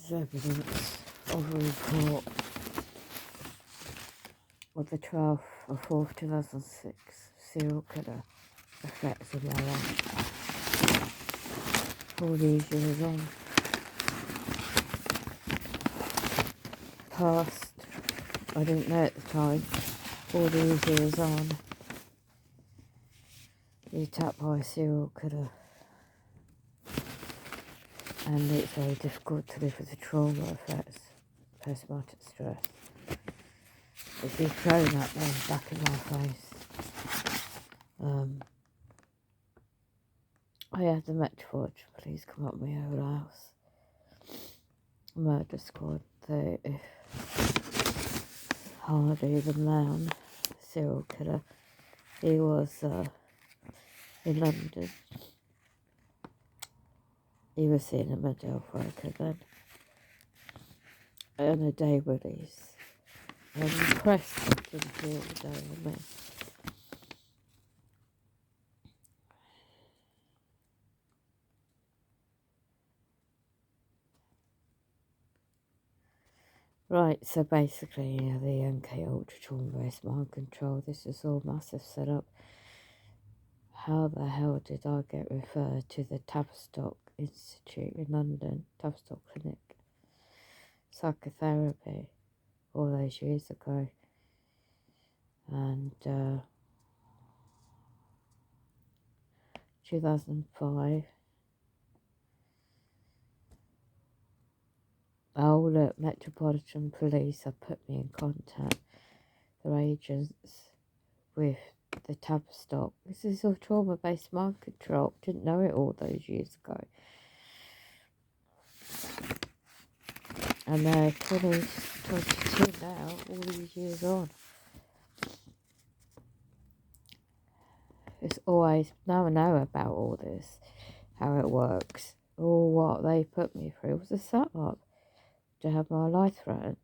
is evidence of a report of the 12th of 4th 2006 serial killer effects of my life. All these years on. Past, I didn't know at the time, all these years on, you're attacked by a serial killer. And it's very difficult to live with the trauma effects, post-traumatic stress. It's been thrown at me back in my face. I had the Metropolitan Police come up my old house. Murder squad. Hardy, the man, serial killer, he was in London. He was seeing a mental health worker then, on a day release. I'm impressed that didn't feel the day on me. Right, so basically, the MK Ultra trauma-based mind control, this is all massive setup. How the hell did I get referred to the Tavistock Institute in London, Tavistock Clinic, psychotherapy, all those years ago? And 2005, oh look, Metropolitan Police have put me in contact, their agents, with the Tavistock. This is all trauma-based mind control. Didn't know it all those years ago. And they're 2022 now, all these years on. It's always, now I know about all this, how it works. All what they put me through was a setup to have my life threatened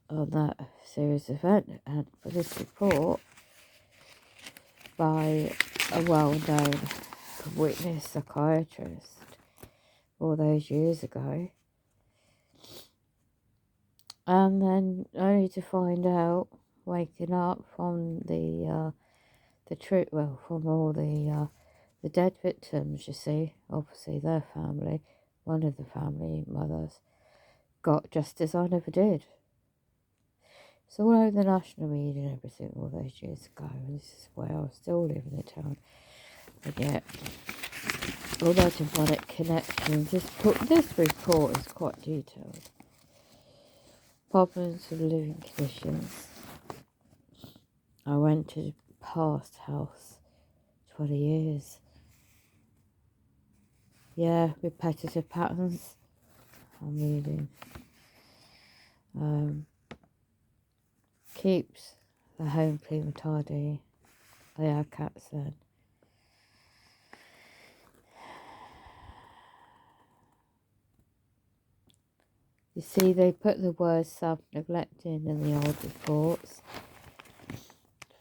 on that serious event. And for this report by a well-known witness psychiatrist all those years ago, and then only to find out, waking up from the truth, well, from all the dead victims, you see, obviously their family, one of the family mothers, got justice I never did. It's all over the national media and everything all those years ago, and this is where I still live in the town. And yet, all those demonic connections, this report is quite detailed. Problems with living conditions. I went to the past house 20 years. Yeah, repetitive patterns. I'm reading. Keeps the home clean and tidy. They have cats then. You see, they put the word self-neglecting in the old reports.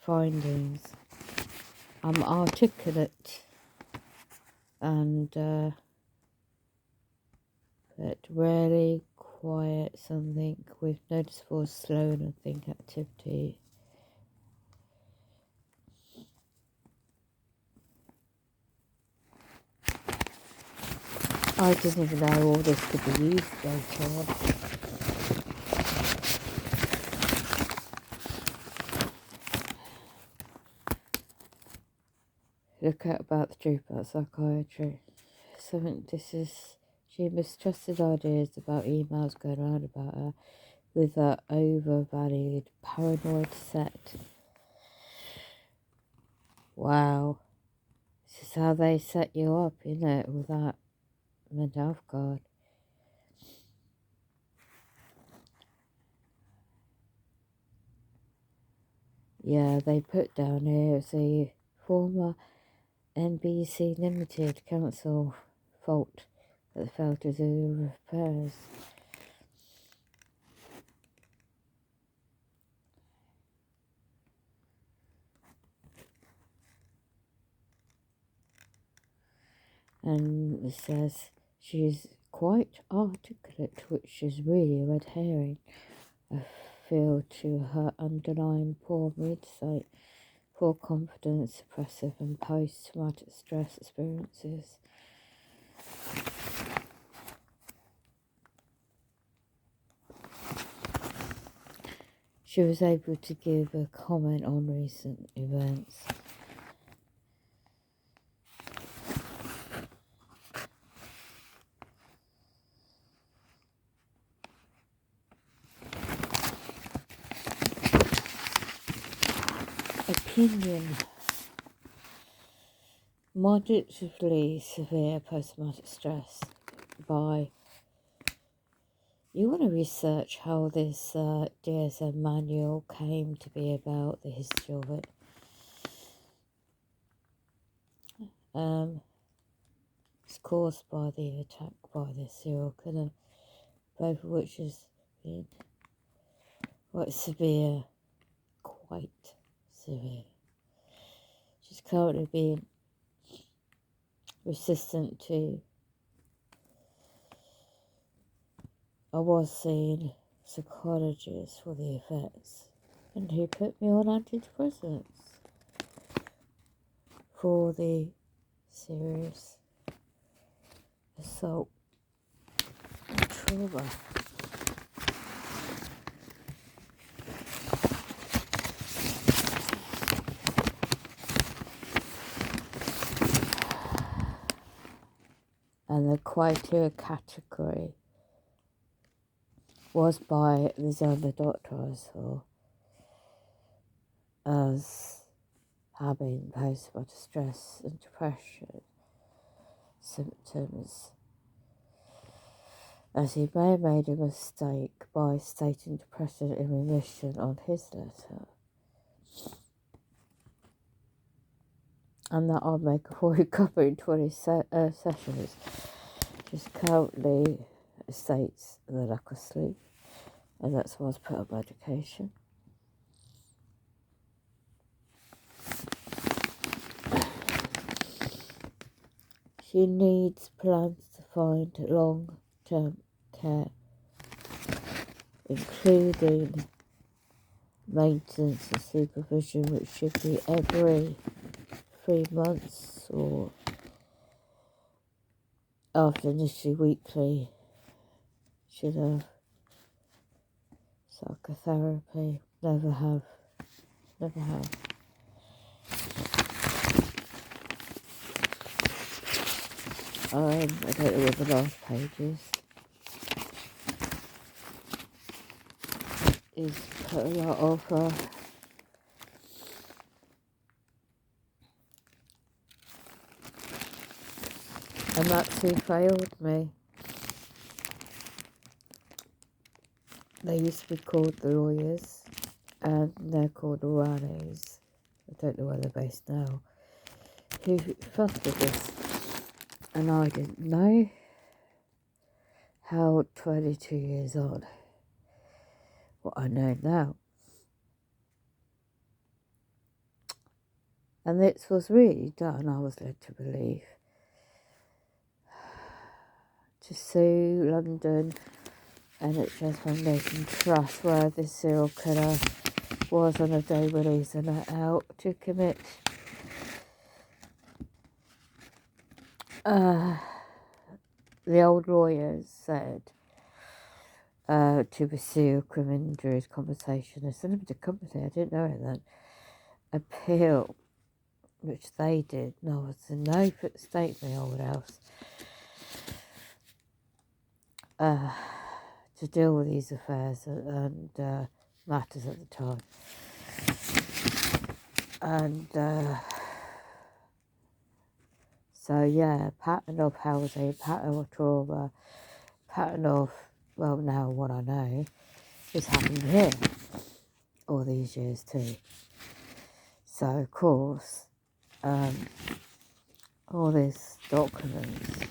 Findings. I'm articulate and but rarely quiet, something with noticeable slow and think activity. I didn't even know all this could be used later on. Look out about the truth about psychiatry. She mistrusted ideas about emails going around about her with her overvalued paranoid set. Wow. This is how they set you up, innit, with that mental health card. Yeah, they put down here as a former NBC Limited council fault that failed to do repairs. And it says she's quite articulate, which is really a red herring. I feel to her underlying poor mood state, poor confidence, suppressive and post-traumatic stress experiences. She was able to give a comment on recent events. Opinion. Moderately severe post-traumatic stress by... You want to research how this DSM manual came to be about, the history of it. It's caused by the attack by the serial killer, both of which has been quite severe. She's currently being resistant to... I was seeing psychologists for the effects, and he put me on antidepressants for the serious assault and trauma. And the criteria category was by the other doctor I saw as having post-traumatic stress and depression symptoms, as he may have made a mistake by stating depression in remission on his letter, and that I'll make a full recovery in 20 sessions. Just currently states the lack of sleep, and that's why I was put on medication. She needs plans to find long-term care, including maintenance and supervision, which should be every 3 months or after initially weekly. Should have psychotherapy. Never have. I don't know what the last page is put a lot of and that's who failed me. They used to be called the lawyers, and they're called the Ranis. I don't know where they're based now. Who fussed with this, and I didn't know how 22 years on, what I know now. And this was really done, I was led to believe, to sue London NHS Foundation Trust, where this serial killer was on a day release and let out, to commit the old lawyers said to pursue criminal injuries compensation as a limited company. I didn't know it then. Appeal, which they did. No, it's a no state my old house. To deal with these affairs and matters at the time. And so yeah, pattern of housing, pattern of trauma, pattern of, well, now what I know is happening here all these years too. So of course, all these documents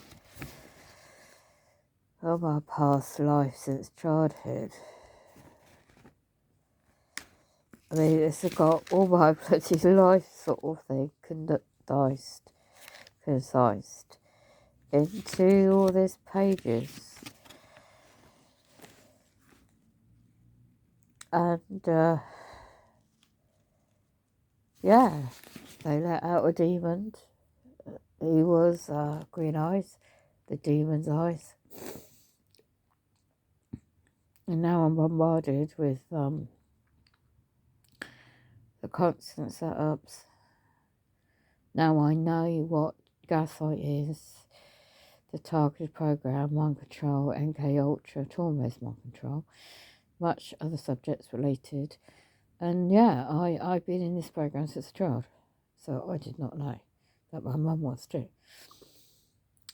of my past life since childhood. I mean, it's got all my bloody life sort of thing, concised. into all these pages, and yeah, they let out a demon. He was green eyes, the demon's eyes. And now I'm bombarded with the constant setups. Now I know what gaslight is, the targeted program, mind control, NK Ultra, trauma-based mind control, much other subjects related. And yeah, I've been in this program since a child, so I did not know that my mum was too.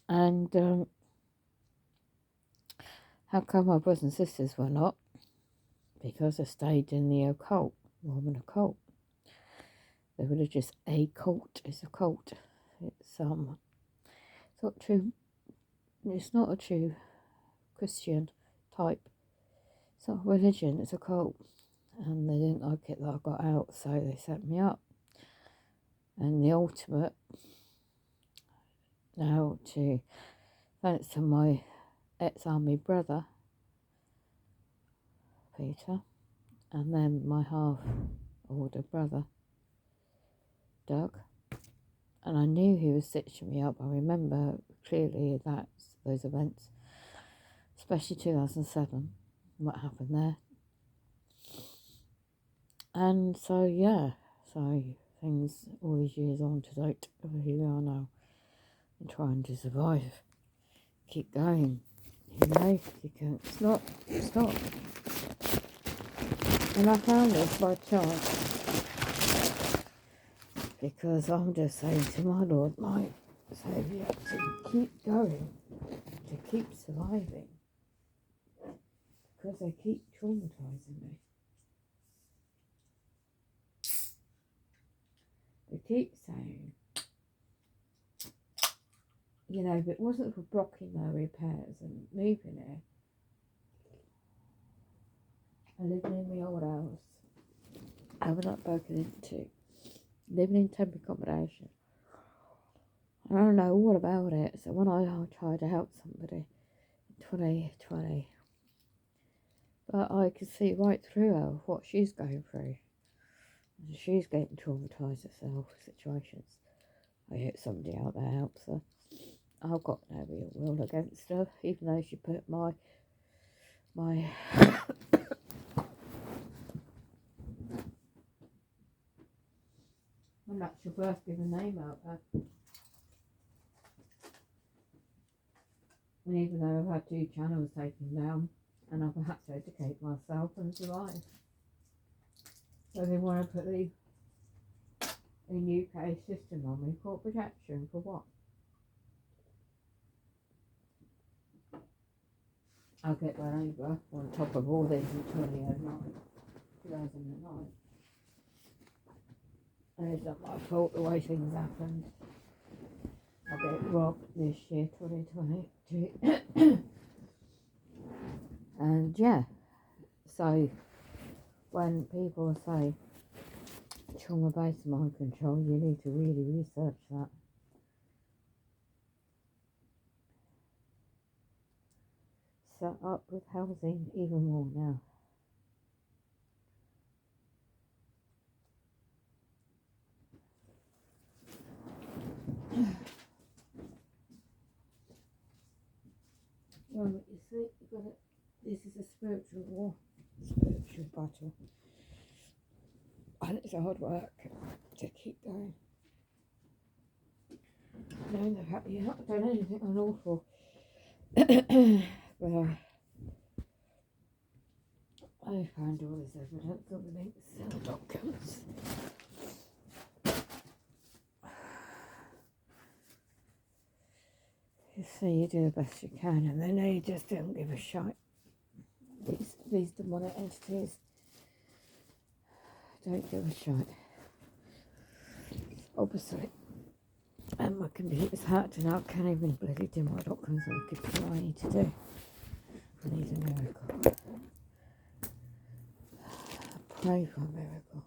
And how come my brothers and sisters were not? Because I stayed in the occult, Mormon occult. The religious occult is a cult. It's not true. It's not a true Christian type. It's not a religion. It's a cult, and they didn't like it that I got out, so they set me up. And the ultimate now, to thanks to my ex-army brother Peter, and then my half older brother Doug. And I knew he was stitching me up. I remember clearly those events, especially 2007, what happened there. And so, yeah, so things all these years on to date, here we are now, and trying to survive, keep going, you can't stop. And I found this by chance, because I'm just saying to my Lord, my Saviour, to keep going, to keep surviving, because they keep traumatising me. They keep saying, if it wasn't for blocking their repairs and moving here, and living in my old house, I would not broken into, living in temporary accommodation. I don't know all about it, so when I tried to help somebody in 2020, but I could see right through her what she's going through. She's getting traumatised herself with situations. I hope somebody out there helps her. I've got no real will against her, even though she put my natural birth given name out there. And even though I've had 2 channels taken down, and I've had to educate myself and survive. So they want to put a UK system on me for protection, for what? I'll get run over on top of all this in 2009. And it's not my fault the way things happened. I got robbed this year, 2022. And yeah, so when people say trauma-based mind control, you need to really research that. Set up with housing even more now. Well, you see, this is a spiritual war, spiritual battle, and it's hard work to keep going. Knowing the fact you've not done anything unlawful, but I found all this evidence, all the links, all the documents. You see, you do the best you can, and then they just don't give a shite. These demonic entities don't give a shite. Obviously, and my computer's hacked, and I can't even bloody do my documents. I could do what I need to do. I need a miracle. I pray for a miracle.